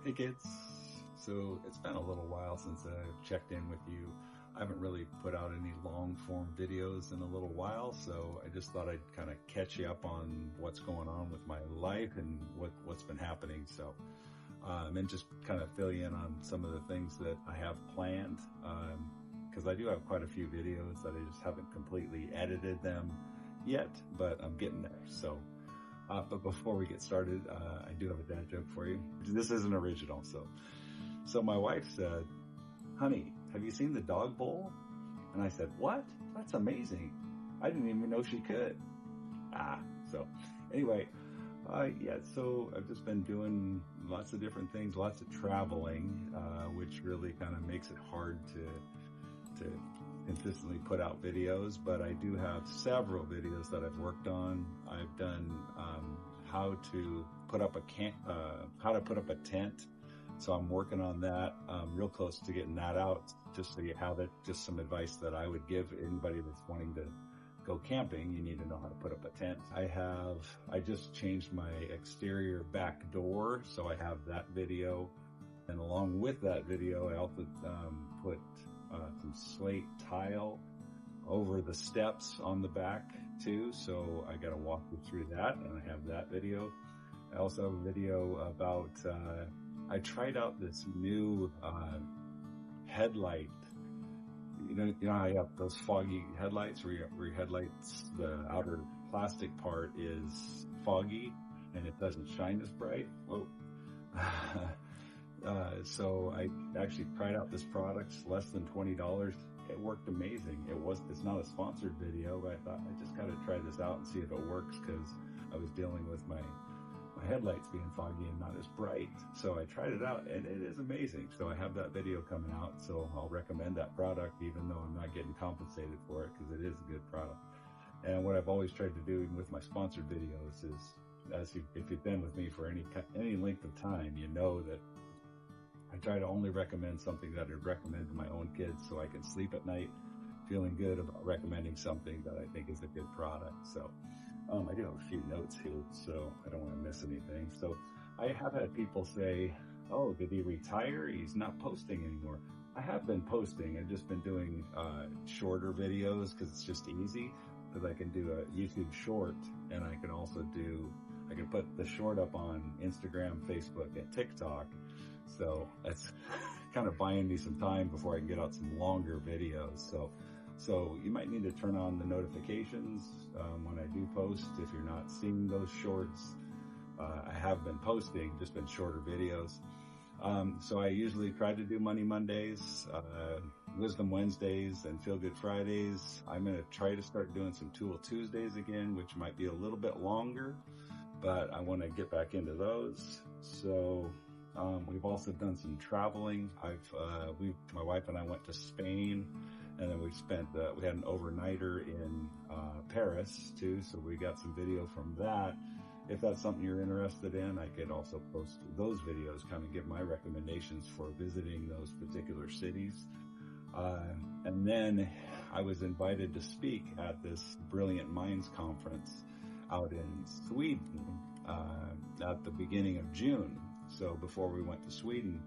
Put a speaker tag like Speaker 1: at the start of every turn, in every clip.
Speaker 1: Hey kids, so it's been a little while since I checked in with you. I haven't really put out any long form videos in a little while, so I just thought I'd kind of catch you up on what's going on with my life and what's been happening. So, and just kind of fill you in on some of the things that I have planned, because I do have quite a few videos that I just haven't completely edited them yet, but I'm getting there. So, but before we get started, I do have a dad joke for you. This isn't original. So my wife said, "Honey, have you seen the dog bowl?" And I said, "What? That's amazing. I didn't even know she could." So anyway, yeah, so I've just been doing lots of different things, lots of traveling, which really kind of makes it hard to consistently put out videos, but I do have several videos that I've worked on. I've done how to put up a tent. So I'm working on that, real close to getting that out, just so you have it. Just some advice that I would give anybody that's wanting to go camping. You need to know how to put up a tent. I just changed my exterior back door, so I have that video. And along with that video, I also put some slate tile over the steps on the back too. So I got to walk you through that, and I have that video. I also have a video about, I tried out this new headlight. You know how you have those foggy headlights where your headlights, the outer plastic part is foggy and it doesn't shine as bright. Whoa. So I actually tried out this product. It's less than $20. It worked amazing. It's not a sponsored video, but I thought I just gotta try this out and see if it works, because I was dealing with my headlights being foggy and not as bright. So I tried it out and it is amazing. So I have that video coming out. So I'll recommend that product, even though I'm not getting compensated for it, because it is a good product. And what I've always tried to do with my sponsored videos is, if you've been with me for any length of time, you know that I try to only recommend something that I'd recommend to my own kids, so I can sleep at night feeling good about recommending something that I think is a good product. So I do have a few notes here, so I don't want to miss anything. So I have had people say, "Oh, did he retire? He's not posting anymore." I have been posting. I've just been doing shorter videos because it's just easy, because I can do a YouTube short, and I can put the short up on Instagram, Facebook, and TikTok. So that's kind of buying me some time before I can get out some longer videos. So you might need to turn on the notifications when I do post, if you're not seeing those shorts. I have been posting, just been shorter videos. So I usually try to do Money Mondays, Wisdom Wednesdays, and Feel Good Fridays. I'm going to try to start doing some Tool Tuesdays again, which might be a little bit longer, but I want to get back into those. So we've also done some traveling. My wife and I went to Spain, and then we had an overnighter in Paris too, so we got some video from that. If that's something you're interested in, I could also post those videos, kind of give my recommendations for visiting those particular cities. And then I was invited to speak at this Brilliant Minds conference out in Sweden at the beginning of June. So before we went to Sweden,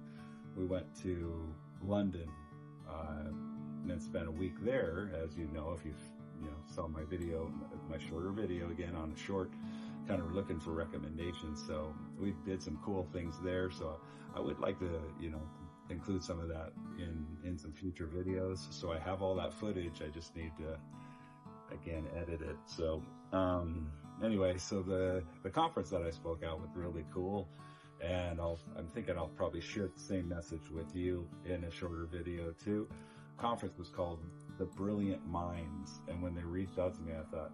Speaker 1: we went to London and then spent a week there. As you know, if you saw my video, my shorter video again on a short, kind of looking for recommendations. So we did some cool things there. So I would like to, include some of that in some future videos. So I have all that footage. I just need to, again, edit it. So anyway, so the conference that I spoke at was really cool. And I'm thinking I'll probably share the same message with you in a shorter video too. Conference was called The Brilliant Minds. And when they reached out to me, I thought,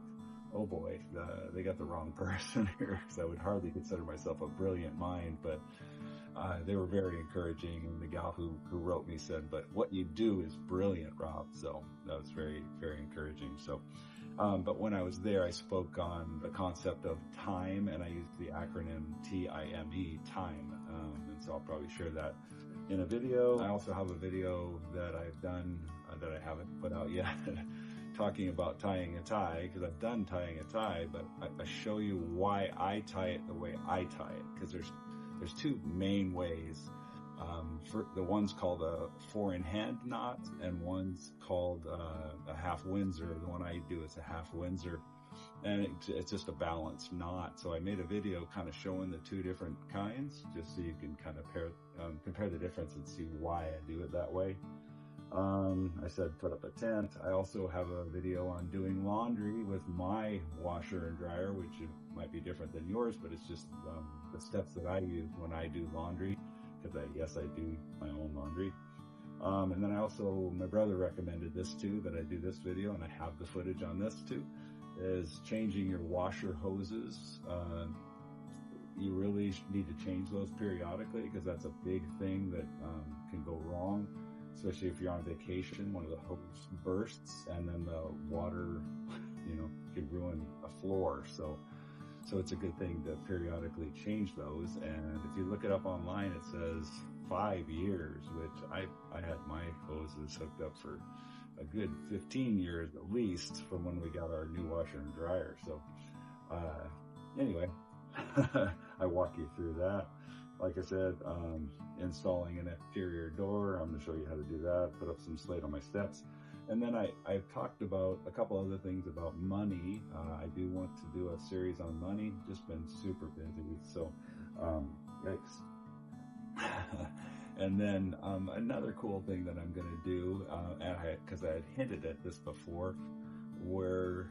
Speaker 1: oh boy, they got the wrong person here, because I would hardly consider myself a brilliant mind, but they were very encouraging. And the gal who wrote me said, "But what you do is brilliant, Rob." So that was very, very encouraging. So, but when I was there, I spoke on the concept of time, and I used the acronym TIME, time. And so I'll probably share that in a video. I also have a video that I've done that I haven't put out yet talking about tying a tie, because I've done tying a tie, but I show you why I tie it the way I tie it, because there's there's two main ways. For the one's called a 4-in-hand knot, and one's called a half Windsor. The one I do is a half Windsor, and it's just a balanced knot. So I made a video kind of showing the two different kinds, just so you can kind of compare the difference and see why I do it that way. I said put up a tent. I also have a video on doing laundry with my washer and dryer, which might be different than yours, but it's just the steps that I use when I do laundry, because I do my own laundry. And then my brother recommended this too, that I do this video, and I have the footage on this too, is changing your washer hoses. You really need to change those periodically, because that's a big thing that can go wrong, especially if you're on vacation. One of the hoses bursts, and then the water, can ruin a floor. So it's a good thing to periodically change those. And if you look it up online, it says 5 years, which I had my hoses hooked up for a good 15 years at least from when we got our new washer and dryer. So anyway, I walk you through that. Like I said, installing an exterior door, I'm going to show you how to do that, put up some slate on my steps. And then I've talked about a couple other things about money. I do want to do a series on money, just been super busy. So, yikes. And then another cool thing that I'm going to do, because I had hinted at this before, where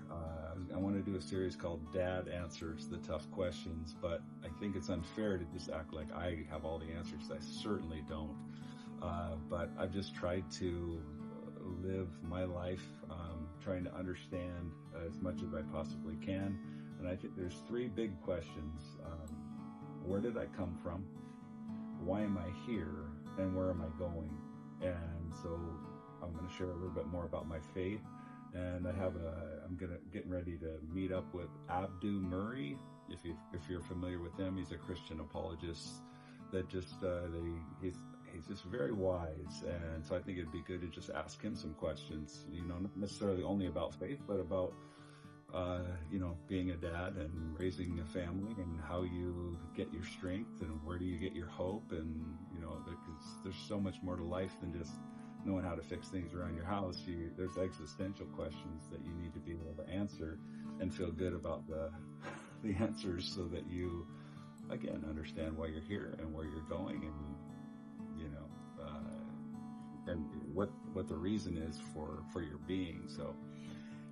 Speaker 1: I want to do a series called Dad Answers the Tough Questions, but I think it's unfair to just act like I have all the answers. I certainly don't. But I've just tried to live my life trying to understand as much as I possibly can. And I think there's 3 big questions. Where did I come from? Why am I here? And where am I going? And so I'm going to share a little bit more about my faith. And I'm getting ready to meet up with Abdu Murray. If you're familiar with him, he's a Christian apologist that just he's just very wise. And so I think it'd be good to just ask him some questions, not necessarily only about faith, but about being a dad and raising a family, and how you get your strength, and where do you get your hope, and there's so much more to life than just knowing how to fix things around your house. There's existential questions that you need to be able to answer and feel good about the answers, so that you again understand why you're here and where you're going, and and what the reason is for your being. So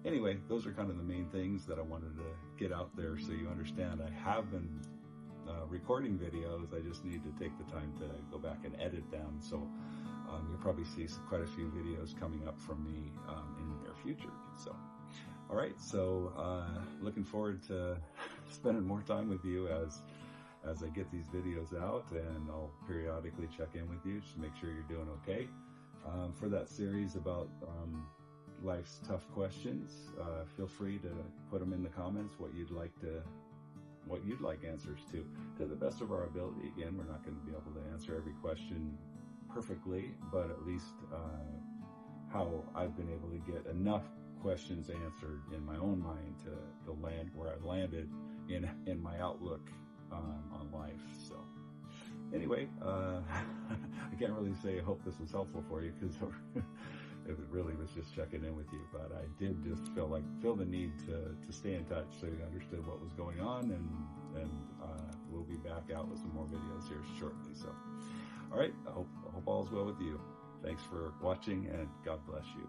Speaker 1: anyway, those are kind of the main things that I wanted to get out there, so you understand. I have been recording videos. I just need to take the time to go back and edit them. So you'll probably see quite a few videos coming up from me in the near future. So, all right. So looking forward to spending more time with you as I get these videos out, and I'll periodically check in with you just to make sure you're doing okay. For that series about life's tough questions, feel free to put them in the comments, what you'd like answers to the best of our ability. Again, we're not going to be able to answer every question perfectly, but at least how I've been able to get enough questions answered in my own mind to land where I've landed in my outlook on life. So anyway, I can't really say I hope this was helpful for you, because it really was just checking in with you, but I did just feel the need to stay in touch, so you understood what was going on, and we'll be back out with some more videos here shortly. So, all right, I hope all's well with you. Thanks for watching, and God bless you.